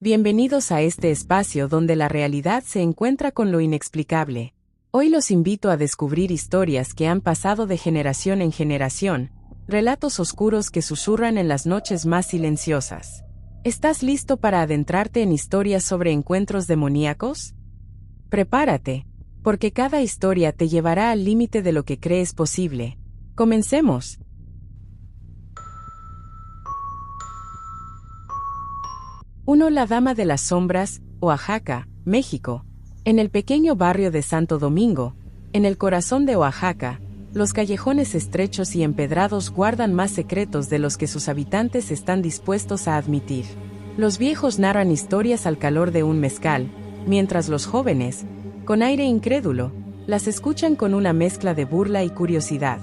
Bienvenidos a este espacio donde la realidad se encuentra con lo inexplicable. Hoy los invito a descubrir historias que han pasado de generación en generación, relatos oscuros que susurran en las noches más silenciosas. ¿Estás listo para adentrarte en historias sobre encuentros demoníacos? Prepárate, porque cada historia te llevará al límite de lo que crees posible. Comencemos. 1. La Dama de las Sombras, Oaxaca, México. En el pequeño barrio de Santo Domingo, en el corazón de Oaxaca, los callejones estrechos y empedrados guardan más secretos de los que sus habitantes están dispuestos a admitir. Los viejos narran historias al calor de un mezcal, mientras los jóvenes, con aire incrédulo, las escuchan con una mezcla de burla y curiosidad.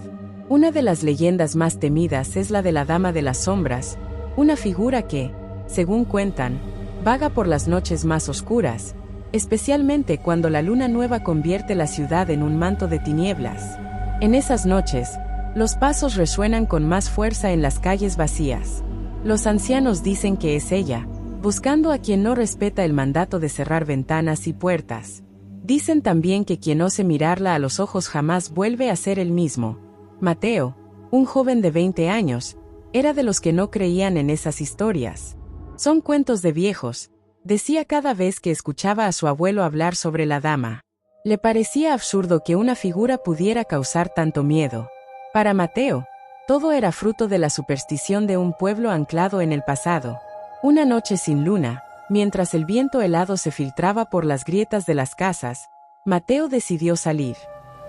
Una de las leyendas más temidas es la de la Dama de las Sombras, una figura que, según cuentan, vaga por las noches más oscuras, especialmente cuando la luna nueva convierte la ciudad en un manto de tinieblas. En esas noches, los pasos resuenan con más fuerza en las calles vacías. Los ancianos dicen que es ella, buscando a quien no respeta el mandato de cerrar ventanas y puertas. Dicen también que quien ose mirarla a los ojos jamás vuelve a ser el mismo. Mateo, un joven de 20 años, era de los que no creían en esas historias. Son cuentos de viejos, decía cada vez que escuchaba a su abuelo hablar sobre la dama. Le parecía absurdo que una figura pudiera causar tanto miedo. Para Mateo, todo era fruto de la superstición de un pueblo anclado en el pasado. Una noche sin luna, mientras el viento helado se filtraba por las grietas de las casas, Mateo decidió salir.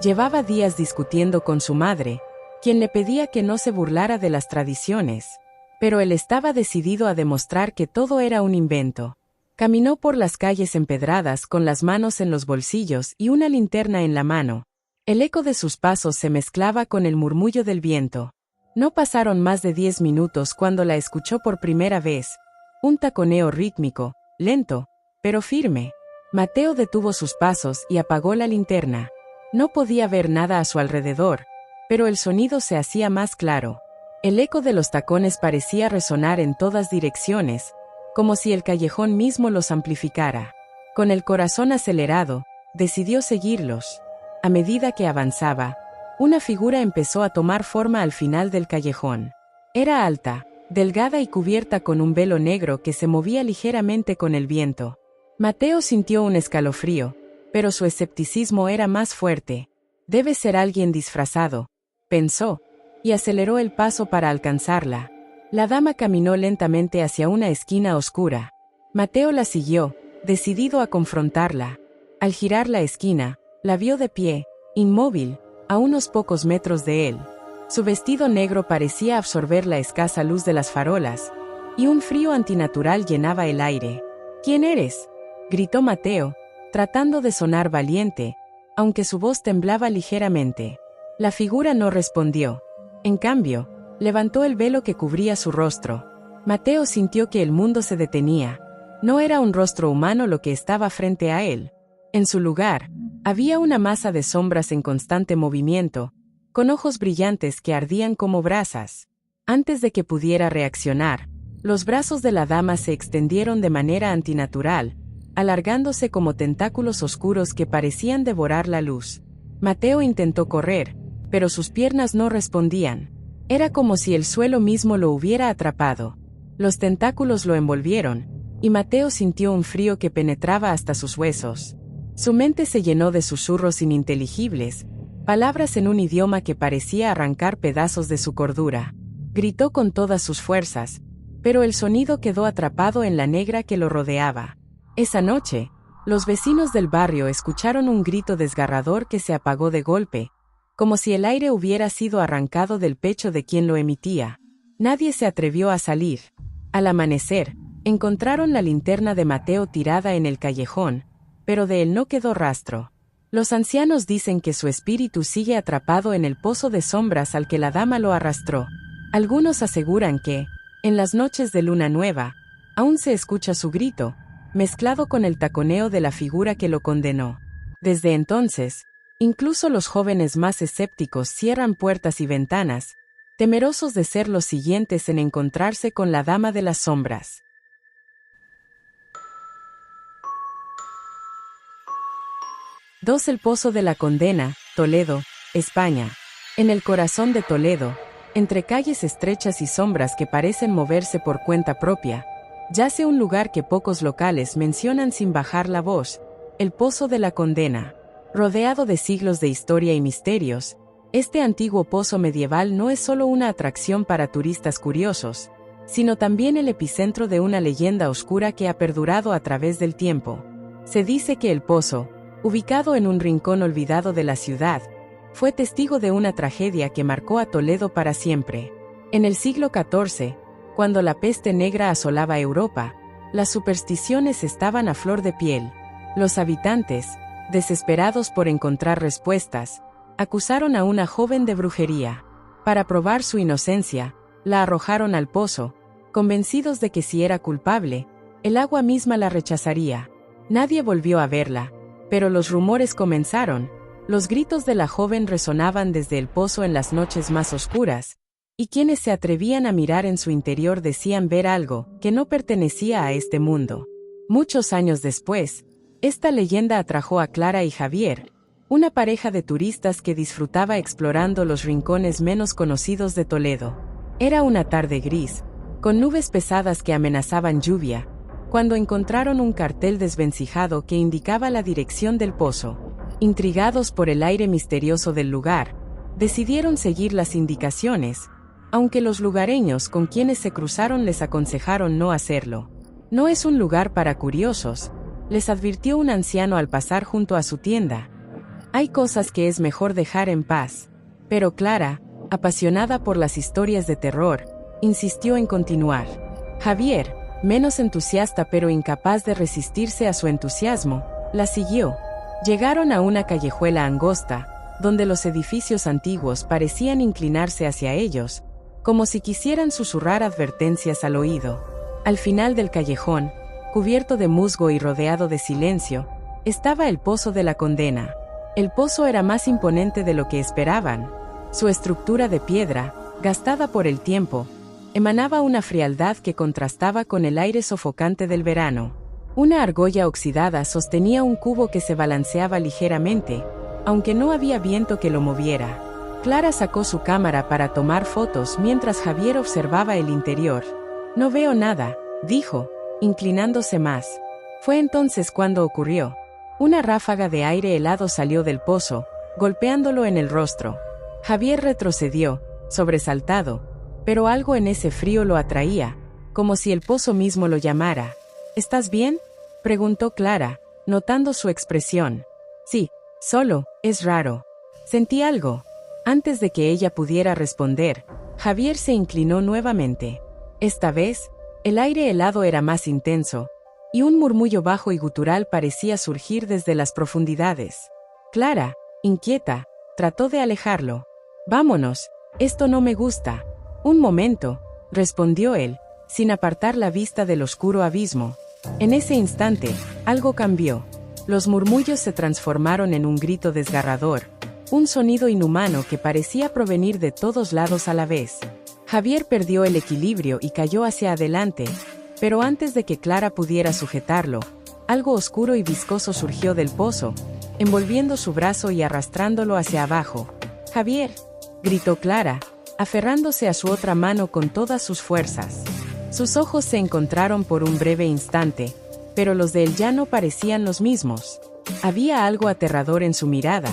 Llevaba días discutiendo con su madre, quien le pedía que no se burlara de las tradiciones. Pero él estaba decidido a demostrar que todo era un invento. Caminó por las calles empedradas con las manos en los bolsillos y una linterna en la mano. El eco de sus pasos se mezclaba con el murmullo del viento. No pasaron más de 10 minutos cuando la escuchó por primera vez. Un taconeo rítmico, lento, pero firme. Mateo detuvo sus pasos y apagó la linterna. No podía ver nada a su alrededor, pero el sonido se hacía más claro. El eco de los tacones parecía resonar en todas direcciones, como si el callejón mismo los amplificara. Con el corazón acelerado, decidió seguirlos. A medida que avanzaba, una figura empezó a tomar forma al final del callejón. Era alta, delgada y cubierta con un velo negro que se movía ligeramente con el viento. Mateo sintió un escalofrío, pero su escepticismo era más fuerte. Debe ser alguien disfrazado, pensó, y aceleró el paso para alcanzarla. La dama caminó lentamente hacia una esquina oscura. Mateo la siguió, decidido a confrontarla. Al girar la esquina, la vio de pie, inmóvil, a unos pocos metros de él. Su vestido negro parecía absorber la escasa luz de las farolas, y un frío antinatural llenaba el aire. ¿Quién eres?, gritó Mateo, tratando de sonar valiente, aunque su voz temblaba ligeramente. La figura no respondió. En cambio, levantó el velo que cubría su rostro. Mateo sintió que el mundo se detenía. No era un rostro humano lo que estaba frente a él. En su lugar, había una masa de sombras en constante movimiento, con ojos brillantes que ardían como brasas. Antes de que pudiera reaccionar, los brazos de la dama se extendieron de manera antinatural, alargándose como tentáculos oscuros que parecían devorar la luz. Mateo intentó correr, pero sus piernas no respondían. Era como si el suelo mismo lo hubiera atrapado. Los tentáculos lo envolvieron, y Mateo sintió un frío que penetraba hasta sus huesos. Su mente se llenó de susurros ininteligibles, palabras en un idioma que parecía arrancar pedazos de su cordura. Gritó con todas sus fuerzas, pero el sonido quedó atrapado en la negra que lo rodeaba. Esa noche, los vecinos del barrio escucharon un grito desgarrador que se apagó de golpe, como si el aire hubiera sido arrancado del pecho de quien lo emitía. Nadie se atrevió a salir. Al amanecer, encontraron la linterna de Mateo tirada en el callejón, pero de él no quedó rastro. Los ancianos dicen que su espíritu sigue atrapado en el pozo de sombras al que la dama lo arrastró. Algunos aseguran que, en las noches de luna nueva, aún se escucha su grito, mezclado con el taconeo de la figura que lo condenó. Desde entonces, incluso los jóvenes más escépticos cierran puertas y ventanas, temerosos de ser los siguientes en encontrarse con la Dama de las Sombras. 2. El Pozo de la Condena, Toledo, España. En el corazón de Toledo, entre calles estrechas y sombras que parecen moverse por cuenta propia, yace un lugar que pocos locales mencionan sin bajar la voz: el Pozo de la Condena. Rodeado de siglos de historia y misterios, este antiguo pozo medieval no es solo una atracción para turistas curiosos, sino también el epicentro de una leyenda oscura que ha perdurado a través del tiempo. Se dice que el pozo, ubicado en un rincón olvidado de la ciudad, fue testigo de una tragedia que marcó a Toledo para siempre. En el siglo XIV, cuando la peste negra asolaba Europa, las supersticiones estaban a flor de piel. Los habitantes, desesperados por encontrar respuestas, acusaron a una joven de brujería. Para probar su inocencia, la arrojaron al pozo, convencidos de que si era culpable, el agua misma la rechazaría. Nadie volvió a verla, pero los rumores comenzaron. Los gritos de la joven resonaban desde el pozo en las noches más oscuras, y quienes se atrevían a mirar en su interior decían ver algo que no pertenecía a este mundo. Muchos años después, esta leyenda atrajo a Clara y Javier, una pareja de turistas que disfrutaba explorando los rincones menos conocidos de Toledo. Era una tarde gris, con nubes pesadas que amenazaban lluvia, cuando encontraron un cartel desvencijado que indicaba la dirección del pozo. Intrigados por el aire misterioso del lugar, decidieron seguir las indicaciones, aunque los lugareños con quienes se cruzaron les aconsejaron no hacerlo. No es un lugar para curiosos, les advirtió un anciano al pasar junto a su tienda. Hay cosas que es mejor dejar en paz. Pero Clara, apasionada por las historias de terror, insistió en continuar. Javier, menos entusiasta pero incapaz de resistirse a su entusiasmo, la siguió. Llegaron a una callejuela angosta, donde los edificios antiguos parecían inclinarse hacia ellos, como si quisieran susurrar advertencias al oído. Al final del callejón, cubierto de musgo y rodeado de silencio, estaba el Pozo de la Condena. El pozo era más imponente de lo que esperaban. Su estructura de piedra, gastada por el tiempo, emanaba una frialdad que contrastaba con el aire sofocante del verano. Una argolla oxidada sostenía un cubo que se balanceaba ligeramente, aunque no había viento que lo moviera. Clara sacó su cámara para tomar fotos mientras Javier observaba el interior. «No veo nada», dijo, inclinándose más. Fue entonces cuando ocurrió. Una ráfaga de aire helado salió del pozo, golpeándolo en el rostro. Javier retrocedió, sobresaltado, pero algo en ese frío lo atraía, como si el pozo mismo lo llamara. «¿Estás bien?», preguntó Clara, notando su expresión. «Sí, solo, es raro. Sentí algo». Antes de que ella pudiera responder, Javier se inclinó nuevamente. Esta vez, el aire helado era más intenso, y un murmullo bajo y gutural parecía surgir desde las profundidades. Clara, inquieta, trató de alejarlo. «Vámonos, esto no me gusta». «Un momento», respondió él, sin apartar la vista del oscuro abismo. En ese instante, algo cambió. Los murmullos se transformaron en un grito desgarrador, un sonido inhumano que parecía provenir de todos lados a la vez. Javier perdió el equilibrio y cayó hacia adelante, pero antes de que Clara pudiera sujetarlo, algo oscuro y viscoso surgió del pozo, envolviendo su brazo y arrastrándolo hacia abajo. «Javier», gritó Clara, aferrándose a su otra mano con todas sus fuerzas. Sus ojos se encontraron por un breve instante, pero los de él ya no parecían los mismos. Había algo aterrador en su mirada,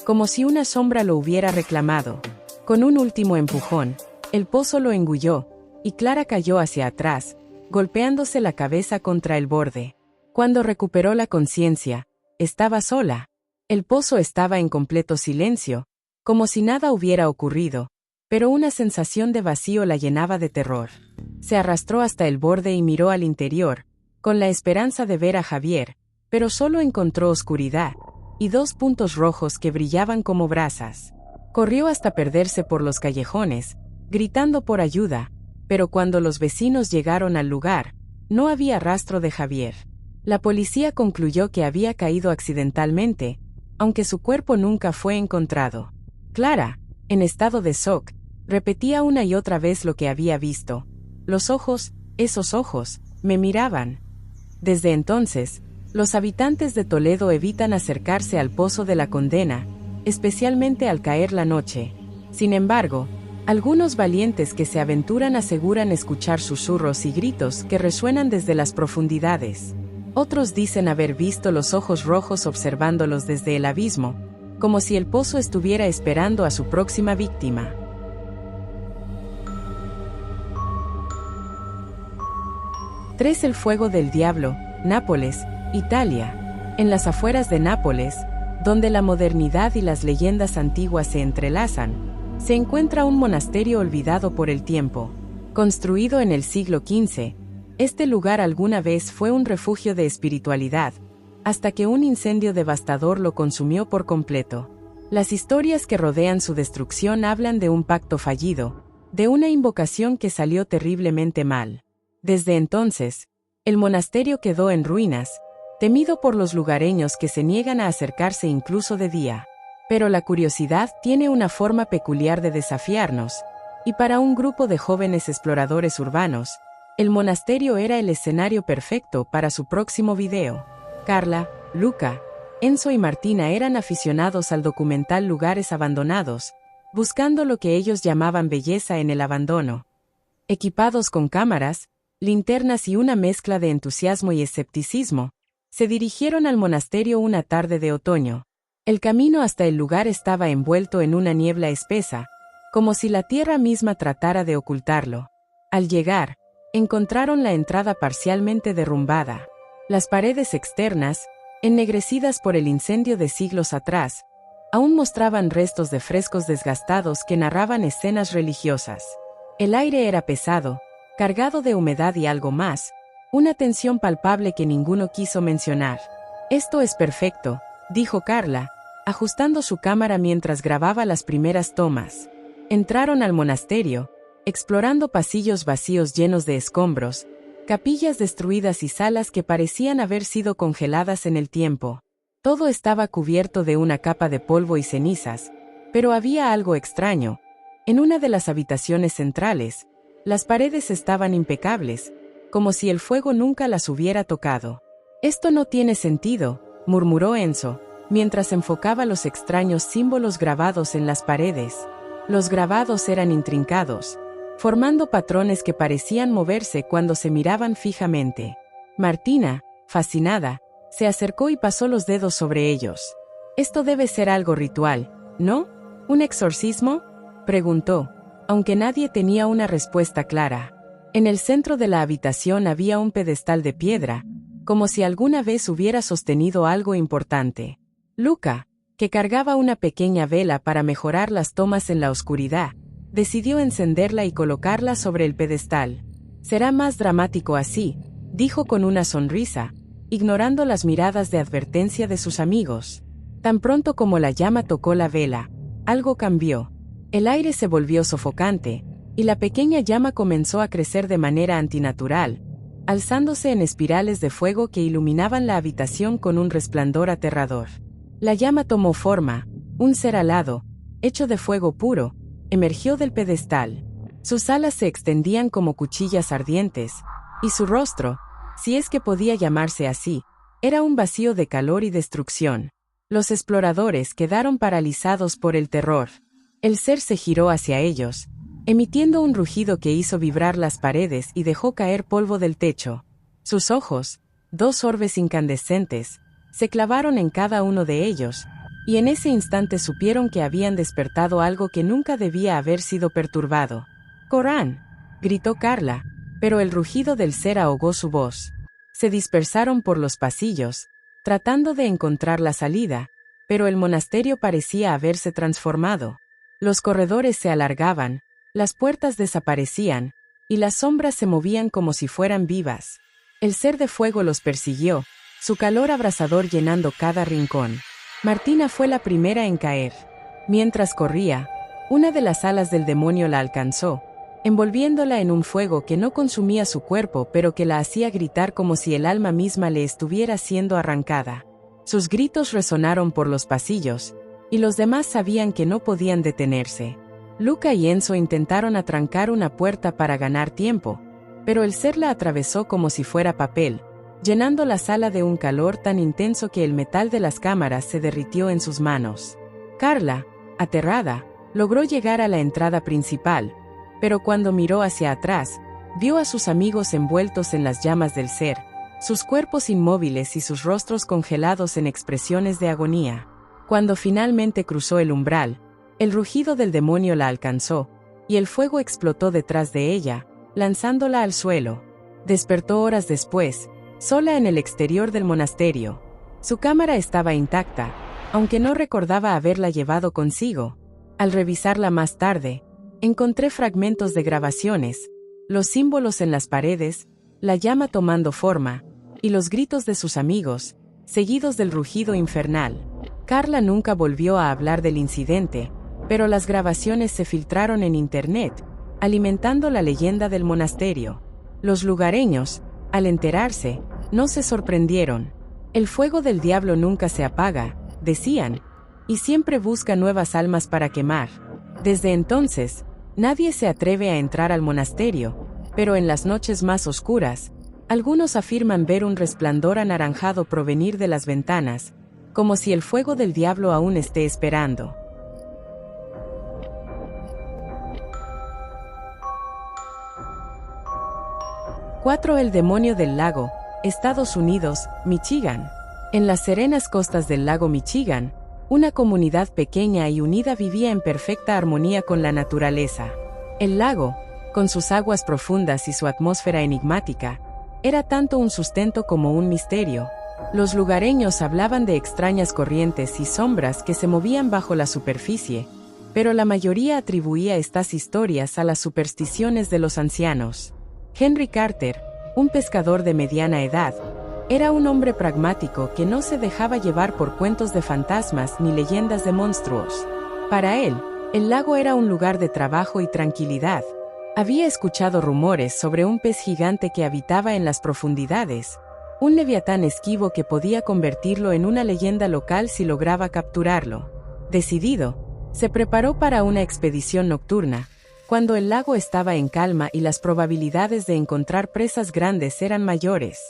como si una sombra lo hubiera reclamado. Con un último empujón, el pozo lo engulló, y Clara cayó hacia atrás, golpeándose la cabeza contra el borde. Cuando recuperó la conciencia, estaba sola. El pozo estaba en completo silencio, como si nada hubiera ocurrido, pero una sensación de vacío la llenaba de terror. Se arrastró hasta el borde y miró al interior, con la esperanza de ver a Javier, pero solo encontró oscuridad, y 2 puntos rojos que brillaban como brasas. Corrió hasta perderse por los callejones, gritando por ayuda, pero cuando los vecinos llegaron al lugar, no había rastro de Javier. La policía concluyó que había caído accidentalmente, aunque su cuerpo nunca fue encontrado. Clara, en estado de shock, repetía una y otra vez lo que había visto. «Los ojos, esos ojos, me miraban». Desde entonces, Los habitantes de Toledo evitan acercarse al pozo de la condena, especialmente al caer la noche. Sin embargo, algunos valientes que se aventuran aseguran escuchar susurros y gritos que resuenan desde las profundidades. Otros dicen haber visto los ojos rojos observándolos desde el abismo, como si el pozo estuviera esperando a su próxima víctima. 3. El fuego del diablo, Nápoles, Italia. En las afueras de Nápoles, donde la modernidad y las leyendas antiguas se entrelazan, se encuentra un monasterio olvidado por el tiempo. Construido en el siglo XV, este lugar alguna vez fue un refugio de espiritualidad, hasta que un incendio devastador lo consumió por completo. Las historias que rodean su destrucción hablan de un pacto fallido, de una invocación que salió terriblemente mal. Desde entonces, el monasterio quedó en ruinas, temido por los lugareños que se niegan a acercarse incluso de día. Pero la curiosidad tiene una forma peculiar de desafiarnos, y para un grupo de jóvenes exploradores urbanos, el monasterio era el escenario perfecto para su próximo video. Carla, Luca, Enzo y Martina eran aficionados al documental Lugares Abandonados, buscando lo que ellos llamaban belleza en el abandono. Equipados con cámaras, linternas y una mezcla de entusiasmo y escepticismo, se dirigieron al monasterio una tarde de otoño. El camino hasta el lugar estaba envuelto en una niebla espesa, como si la tierra misma tratara de ocultarlo. Al llegar, encontraron la entrada parcialmente derrumbada. Las paredes externas, ennegrecidas por el incendio de siglos atrás, aún mostraban restos de frescos desgastados que narraban escenas religiosas. El aire era pesado, cargado de humedad y algo más, una tensión palpable que ninguno quiso mencionar. «Esto es perfecto», dijo Carla, ajustando su cámara mientras grababa las primeras tomas. Entraron al monasterio, explorando pasillos vacíos llenos de escombros, capillas destruidas y salas que parecían haber sido congeladas en el tiempo. Todo estaba cubierto de una capa de polvo y cenizas, pero había algo extraño. En una de las habitaciones centrales, las paredes estaban impecables, como si el fuego nunca las hubiera tocado. «Esto no tiene sentido», murmuró Enzo, mientras enfocaba los extraños símbolos grabados en las paredes. Los grabados eran intrincados, formando patrones que parecían moverse cuando se miraban fijamente. Martina, fascinada, se acercó y pasó los dedos sobre ellos. «Esto debe ser algo ritual, ¿no? ¿Un exorcismo?», preguntó, aunque nadie tenía una respuesta clara. En el centro de la habitación había un pedestal de piedra, como si alguna vez hubiera sostenido algo importante. Luca, que cargaba una pequeña vela para mejorar las tomas en la oscuridad, decidió encenderla y colocarla sobre el pedestal. «Será más dramático así», dijo con una sonrisa, ignorando las miradas de advertencia de sus amigos. Tan pronto como la llama tocó la vela, algo cambió. El aire se volvió sofocante, y la pequeña llama comenzó a crecer de manera antinatural, alzándose en espirales de fuego que iluminaban la habitación con un resplandor aterrador. La llama tomó forma, un ser alado, hecho de fuego puro, emergió del pedestal. Sus alas se extendían como cuchillas ardientes, y su rostro, si es que podía llamarse así, era un vacío de calor y destrucción. Los exploradores quedaron paralizados por el terror. El ser se giró hacia ellos, emitiendo un rugido que hizo vibrar las paredes y dejó caer polvo del techo. Sus ojos, 2 orbes incandescentes, se clavaron en cada uno de ellos, y en ese instante supieron que habían despertado algo que nunca debía haber sido perturbado. «¡Corán!», gritó Carla, pero el rugido del ser ahogó su voz. Se dispersaron por los pasillos, tratando de encontrar la salida, pero el monasterio parecía haberse transformado. Los corredores se alargaban, las puertas desaparecían, y las sombras se movían como si fueran vivas. El ser de fuego los persiguió, su calor abrasador llenando cada rincón. Martina fue la primera en caer. Mientras corría, una de las alas del demonio la alcanzó, envolviéndola en un fuego que no consumía su cuerpo pero que la hacía gritar como si el alma misma le estuviera siendo arrancada. Sus gritos resonaron por los pasillos, y los demás sabían que no podían detenerse. Luca y Enzo intentaron atrancar una puerta para ganar tiempo, pero el ser la atravesó como si fuera papel, llenando la sala de un calor tan intenso que el metal de las cámaras se derritió en sus manos. Carla, aterrada, logró llegar a la entrada principal, pero cuando miró hacia atrás, vio a sus amigos envueltos en las llamas del ser, sus cuerpos inmóviles y sus rostros congelados en expresiones de agonía. Cuando finalmente cruzó el umbral, el rugido del demonio la alcanzó, y el fuego explotó detrás de ella, lanzándola al suelo. Despertó horas después, sola en el exterior del monasterio. Su cámara estaba intacta, aunque no recordaba haberla llevado consigo. Al revisarla más tarde, encontré fragmentos de grabaciones, los símbolos en las paredes, la llama tomando forma, y los gritos de sus amigos, seguidos del rugido infernal. Carla nunca volvió a hablar del incidente, pero las grabaciones se filtraron en internet, alimentando la leyenda del monasterio. Los lugareños, al enterarse, no se sorprendieron. El fuego del diablo nunca se apaga, decían, y siempre busca nuevas almas para quemar. Desde entonces, nadie se atreve a entrar al monasterio, pero en las noches más oscuras, algunos afirman ver un resplandor anaranjado provenir de las ventanas, como si el fuego del diablo aún esté esperando. 4. El demonio del lago, Estados Unidos, Michigan. En las serenas costas del lago Michigan, una comunidad pequeña y unida vivía en perfecta armonía con la naturaleza. El lago, con sus aguas profundas y su atmósfera enigmática, era tanto un sustento como un misterio. Los lugareños hablaban de extrañas corrientes y sombras que se movían bajo la superficie, pero la mayoría atribuía estas historias a las supersticiones de los ancianos. Henry Carter, un pescador de mediana edad, era un hombre pragmático que no se dejaba llevar por cuentos de fantasmas ni leyendas de monstruos. Para él, el lago era un lugar de trabajo y tranquilidad. Había escuchado rumores sobre un pez gigante que habitaba en las profundidades, un leviatán esquivo que podía convertirlo en una leyenda local si lograba capturarlo. Decidido, se preparó para una expedición nocturna, cuando el lago estaba en calma y las probabilidades de encontrar presas grandes eran mayores.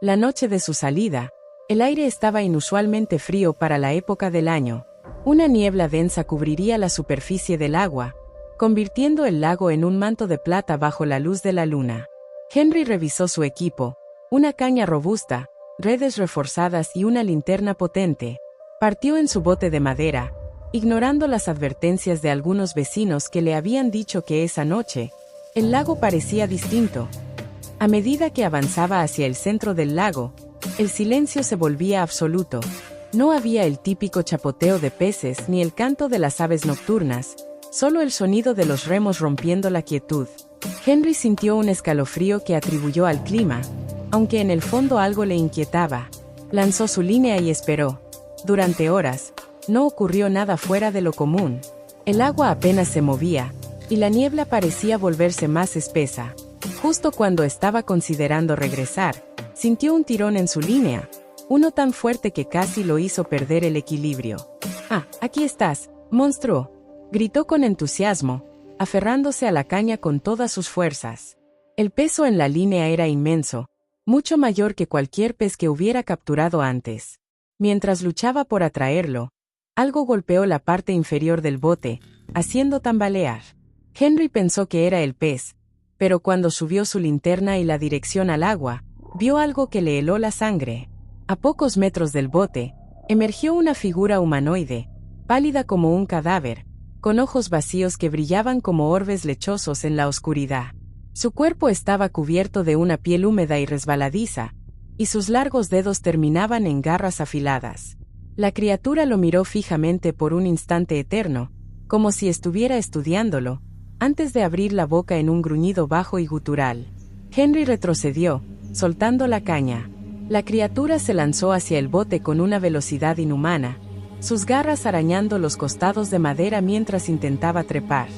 La noche de su salida, el aire estaba inusualmente frío para la época del año. Una niebla densa cubriría la superficie del agua, convirtiendo el lago en un manto de plata bajo la luz de la luna. Henry revisó su equipo, una caña robusta, redes reforzadas y una linterna potente. Partió en su bote de madera, ignorando las advertencias de algunos vecinos que le habían dicho que esa noche, el lago parecía distinto. A medida que avanzaba hacia el centro del lago, el silencio se volvía absoluto. No había el típico chapoteo de peces ni el canto de las aves nocturnas, solo el sonido de los remos rompiendo la quietud. Henry sintió un escalofrío que atribuyó al clima, aunque en el fondo algo le inquietaba. Lanzó su línea y esperó. Durante horas, no ocurrió nada fuera de lo común. El agua apenas se movía, y la niebla parecía volverse más espesa. Justo cuando estaba considerando regresar, sintió un tirón en su línea, uno tan fuerte que casi lo hizo perder el equilibrio. «Ah, aquí estás, monstruo», gritó con entusiasmo, aferrándose a la caña con todas sus fuerzas. El peso en la línea era inmenso, mucho mayor que cualquier pez que hubiera capturado antes. Mientras luchaba por atraerlo, algo golpeó la parte inferior del bote, haciendo tambalear. Henry pensó que era el pez, pero cuando subió su linterna y la dirección al agua, vio algo que le heló la sangre. A pocos metros del bote, emergió una figura humanoide, pálida como un cadáver, con ojos vacíos que brillaban como orbes lechosos en la oscuridad. Su cuerpo estaba cubierto de una piel húmeda y resbaladiza, y sus largos dedos terminaban en garras afiladas. La criatura lo miró fijamente por un instante eterno, como si estuviera estudiándolo, antes de abrir la boca en un gruñido bajo y gutural. Henry retrocedió, soltando la caña. La criatura se lanzó hacia el bote con una velocidad inhumana, sus garras arañando los costados de madera mientras intentaba trepar.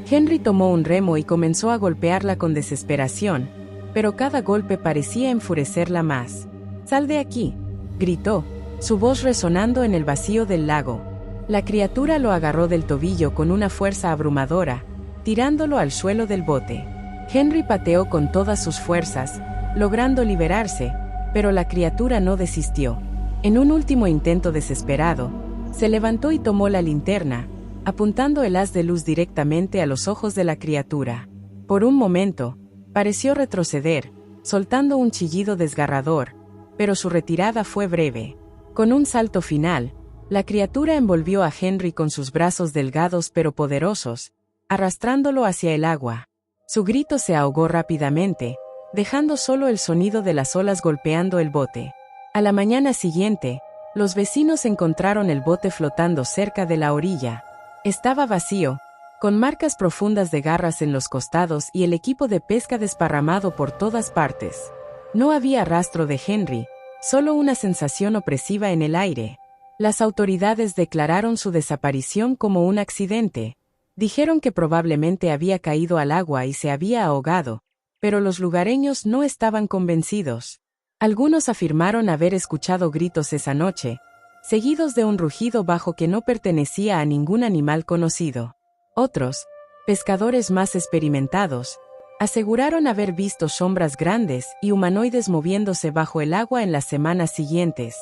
Henry tomó un remo y comenzó a golpearla con desesperación, pero cada golpe parecía enfurecerla más. «¡Sal de aquí!», gritó, su voz resonando en el vacío del lago. La criatura lo agarró del tobillo con una fuerza abrumadora, tirándolo al suelo del bote. Henry pateó con todas sus fuerzas, logrando liberarse, pero la criatura no desistió. En un último intento desesperado, se levantó y tomó la linterna, apuntando el haz de luz directamente a los ojos de la criatura. Por un momento, pareció retroceder, soltando un chillido desgarrador, pero su retirada fue breve. Con un salto final, la criatura envolvió a Henry con sus brazos delgados pero poderosos, arrastrándolo hacia el agua. Su grito se ahogó rápidamente, dejando solo el sonido de las olas golpeando el bote. A la mañana siguiente, los vecinos encontraron el bote flotando cerca de la orilla. Estaba vacío, con marcas profundas de garras en los costados y el equipo de pesca desparramado por todas partes. No había rastro de Henry, solo una sensación opresiva en el aire. Las autoridades declararon su desaparición como un accidente. Dijeron que probablemente había caído al agua y se había ahogado, pero los lugareños no estaban convencidos. Algunos afirmaron haber escuchado gritos esa noche, seguidos de un rugido bajo que no pertenecía a ningún animal conocido. Otros, pescadores más experimentados, aseguraron haber visto sombras grandes y humanoides moviéndose bajo el agua en las semanas siguientes.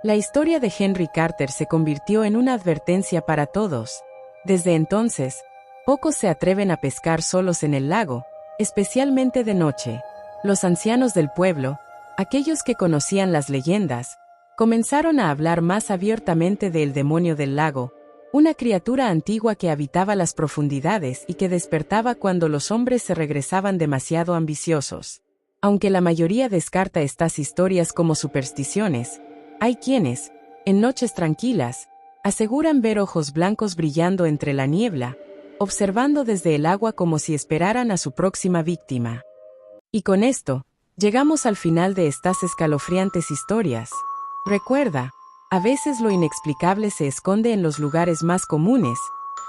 La historia de Henry Carter se convirtió en una advertencia para todos. Desde entonces, pocos se atreven a pescar solos en el lago, especialmente de noche. Los ancianos del pueblo, aquellos que conocían las leyendas, comenzaron a hablar más abiertamente del demonio del lago, una criatura antigua que habitaba las profundidades y que despertaba cuando los hombres se regresaban demasiado ambiciosos. Aunque la mayoría descarta estas historias como supersticiones, hay quienes, en noches tranquilas, aseguran ver ojos blancos brillando entre la niebla, observando desde el agua como si esperaran a su próxima víctima. Y con esto, llegamos al final de estas escalofriantes historias. Recuerda, a veces lo inexplicable se esconde en los lugares más comunes,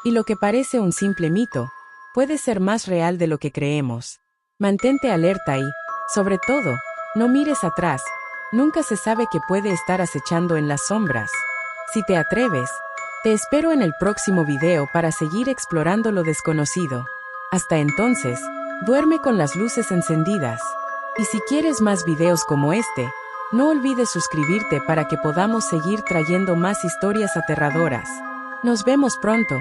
y lo que parece un simple mito, puede ser más real de lo que creemos. Mantente alerta y, sobre todo, no mires atrás, nunca se sabe qué puede estar acechando en las sombras. Si te atreves, te espero en el próximo video para seguir explorando lo desconocido. Hasta entonces, duerme con las luces encendidas. Y si quieres más videos como este, no olvides suscribirte para que podamos seguir trayendo más historias aterradoras. Nos vemos pronto.